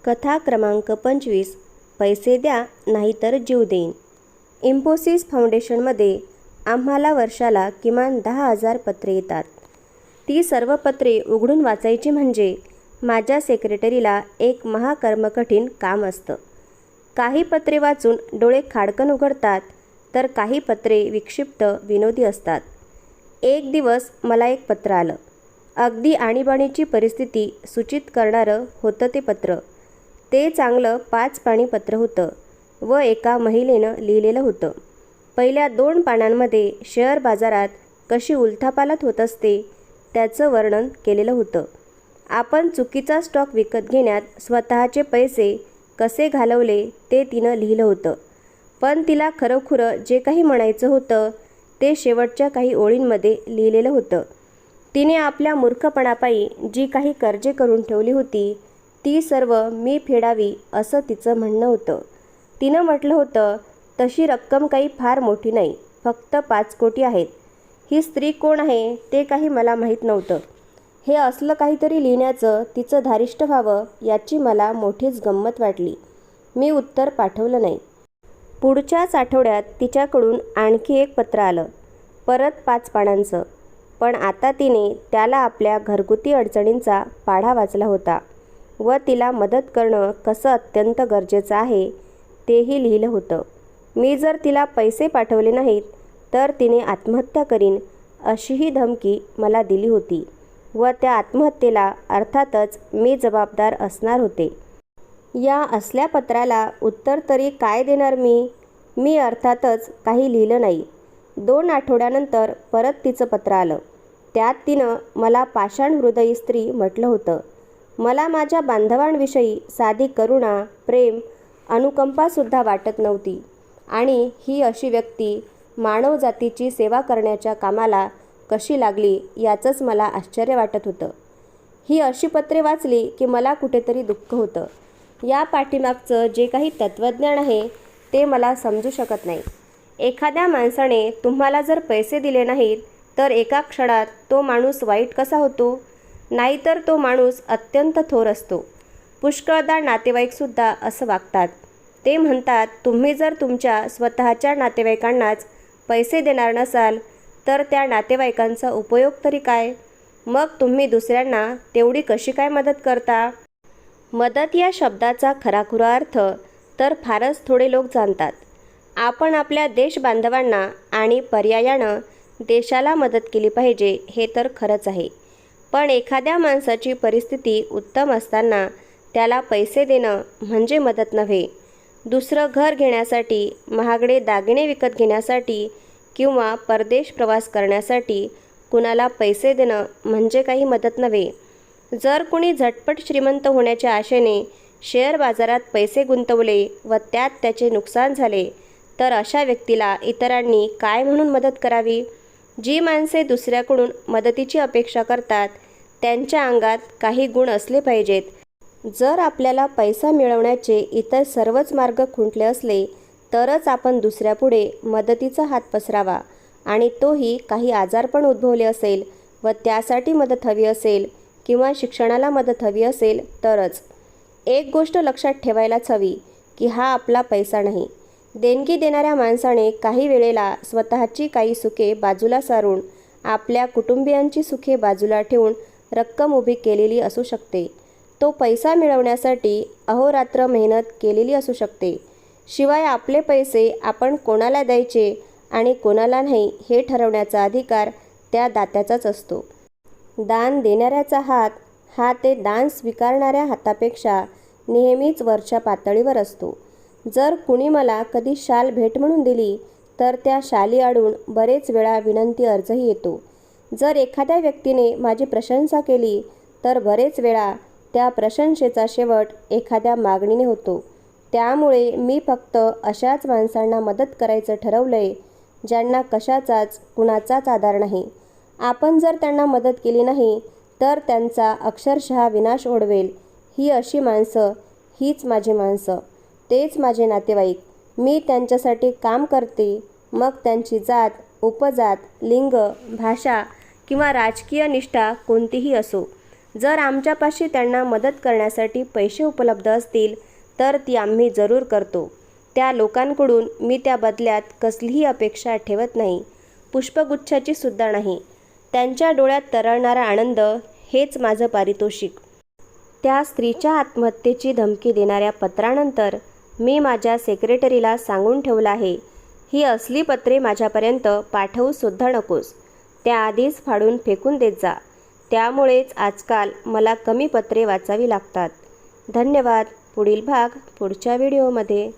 कथा क्रमांक 25. पैसे द्या नाहीतर जीव देईन. इन्फोसिस फाउंडेशनमध्ये आम्हाला वर्षाला किमान 10,000 पत्रे येतात. ती सर्व पत्रे उघडून वाचायची म्हणजे माझ्या सेक्रेटरीला एक महाकर्मकठीण काम असतं. काही पत्रे वाचून डोळे खाडकन उघडतात, तर काही पत्रे विक्षिप्त विनोदी असतात. एक दिवस मला एक पत्र आलं. अगदी आणीबाणीची परिस्थिती सूचित करणारं होतं ते पत्र. ते चांगलं 5 पानी पत्र होतं व एका महिलेनं लिहिलेलं होतं. पहिल्या 2 पानांमध्ये शेअर बाजारात कशी उलथापालथ होत असते त्याचं वर्णन केलेलं होतं. आपण चुकीचा स्टॉक विकत घेण्यात स्वतःचे पैसे कसे घालवले ते तिनं लिहिलं होतं. पण तिला खरोखर जे काही म्हणायचं होतं ते शेवटच्या काही ओळींमध्ये लिहिलेलं होतं. तिने आपल्या मूर्खपणापायी जी काही कर्जे करून ठेवली होती ती सर्व मी फेडावी असं तिचं म्हणणं होतं. तिनं म्हटलं होतं, तशी रक्कम काही फार मोठी नाही, फक्त 5 कोटी आहेत. ही स्त्री कोण आहे ते काही मला माहीत नव्हतं. हे असलं काहीतरी लिहिण्याचं तिचं धारिष्ट व्हावं याची मला मोठीच गंमत वाटली. मी उत्तर पाठवलं नाही. पुढच्याच आठवड्यात तिच्याकडून आणखी एक पत्र आलं, परत 5 पानांचं. पण आता तिने त्याला आपल्या घरगुती अडचणींचा पाढा वाचला होता व तिला मदत करणं कसं अत्यंत गरजेचं आहे तेही लिहिलं होतं. मी जर तिला पैसे पाठवले नाहीत तर तिने आत्महत्या करीन अशीही धमकी मला दिली होती व त्या आत्महत्येला अर्थातच मी जबाबदार असणार होते. या असल्या पत्राला उत्तर तरी काय देणार मी अर्थातच काही लिहिलं नाही. 2 आठवड्यानंतर परत तिचं पत्र आलं. त्यात तिनं मला पाषाण हृदयी स्त्री म्हटलं होतं. मला माझ्या बांधवांविषयी साधी करुणा, प्रेम, अनुकंपासुद्धा वाटत नव्हती आणि ही अशी व्यक्ती मानवजातीची सेवा करण्याच्या कामाला कशी लागली याचंच मला आश्चर्य वाटत होतं. ही अशी पत्रे वाचली की मला कुठेतरी दुःख होतं. या पाठीमागचं जे काही तत्त्वज्ञान आहे ते मला समजू शकत नाही. एखाद्या माणसाने तुम्हाला जर पैसे दिले नाहीत तर एका क्षणात तो माणूस वाईट कसा होतो? नाहीतर तो माणूस अत्यंत थोर असतो. पुष्कळदा नातेवाईकसुद्धा असं वागतात. ते म्हणतात, तुम्ही जर तुमच्या स्वतःच्या नातेवाईकांनाच पैसे देणार नसाल तर त्या नातेवाईकांचा उपयोग तरी काय? मग तुम्ही दुसऱ्यांना तेवढी कशी काय मदत करता? मदत या शब्दाचा खराखुरा अर्थ तर फारच थोडे लोक जाणतात. आपण आपल्या देशबांधवांना आणि पर्यायानं देशाला मदत केली पाहिजे हे तर खरंच आहे. पण एखाद्या माणसाची परिस्थिती उत्तम असताना त्याला पैसे देणं म्हणजे मदत नव्हे. दुसरं घर घेण्यासाठी, महागडे दागिने विकत घेण्यासाठी किंवा परदेश प्रवास करण्यासाठी कुणाला पैसे देणं म्हणजे काही मदत नव्हे. जर कुणी झटपट श्रीमंत होण्याच्या आशेने शेअर बाजारात पैसे गुंतवले व त्यात त्याचे नुकसान झाले तर अशा व्यक्तीला इतरांनी काय म्हणून मदत करावी? जी माणसे दुसऱ्याकडून मदतीची अपेक्षा करतात त्यांच्या अंगात काही गुण असले पाहिजेत. जर आपल्याला पैसा मिळवण्याचे इतर सर्वच मार्ग खुंटले असले तरच आपण दुसऱ्यापुढे मदतीचा हात पसरावा आणि तोही काही आजारपण उद्भवले असेल व त्यासाठी मदत हवी असेल किंवा शिक्षणाला मदत हवी असेल तरच. एक गोष्ट लक्षात ठेवायलाच हवी की हा आपला पैसा नाही. देणगी देणाऱ्या माणसाने काही वेळेला स्वतःची काही सुखे बाजूला सारून आपल्या कुटुंबियांची सुखे बाजूला ठेवून रक्कम उभी केलेली असू शकते. तो पैसा मिळवण्यासाठी अहोरात्र मेहनत केलेली असू शकते. शिवाय आपले पैसे आपण कोणाला द्यायचे आणि कोणाला नाही हे ठरवण्याचा अधिकार त्या दात्याचाच असतो. दान देणाऱ्याचा हात हा ते दान स्वीकारणाऱ्या हातापेक्षा नेहमीच वरच्या पातळीवर असतो. जर कुणी मला कधी शाल भेट म्हणून दिली तर त्या शालीआडून बरेच वेळा विनंती अर्जही येतो. जर एखाद्या व्यक्तीने माझी प्रशंसा केली तर बरेच वेळा त्या प्रशंसेचा शेवट एखाद्या मागणीने होतो. त्यामुळे मी फक्त अशाच माणसांना मदत करायचं ठरवलंय ज्यांना कशाचाच कुणाचाच आधार नाही. आपण जर त्यांना मदत केली नाही तर त्यांचा अक्षरशः विनाश ओढवेल. ही अशी माणसं, हीच माझी माणसं, तेच माझे नातेवाईक. मी त्यांच्यासाठी काम करते, मग त्यांची जात, उपजात, लिंग, भाषा किंवा राजकीय निष्ठा कोणतीही असो. जर आमच्यापाशी त्यांना मदत करण्यासाठी पैसे उपलब्ध असतील तर ती आम्ही जरूर करतो. त्या लोकांकडून मी त्या बदल्यात कसलीही अपेक्षा ठेवत नाही, पुष्पगुच्छाची सुद्धा नाही. त्यांच्या डोळ्यात तरळणारा आनंद हेच माझं पारितोषिक. त्या स्त्रीच्या आत्महत्येची धमकी देणाऱ्या पत्रानंतर मी माझ्या सेक्रेटरीला सांगून ठेवलं आहे, ही असली पत्रे माझ्यापर्यंत पाठवूसुद्धा नकोस. त्याआधीच फाडून फेकून देत जा. त्यामुळेच आजकाल मला कमी पत्रे वाचावी लागतात. धन्यवाद. पुढील भाग पुढच्या व्हिडिओमध्ये.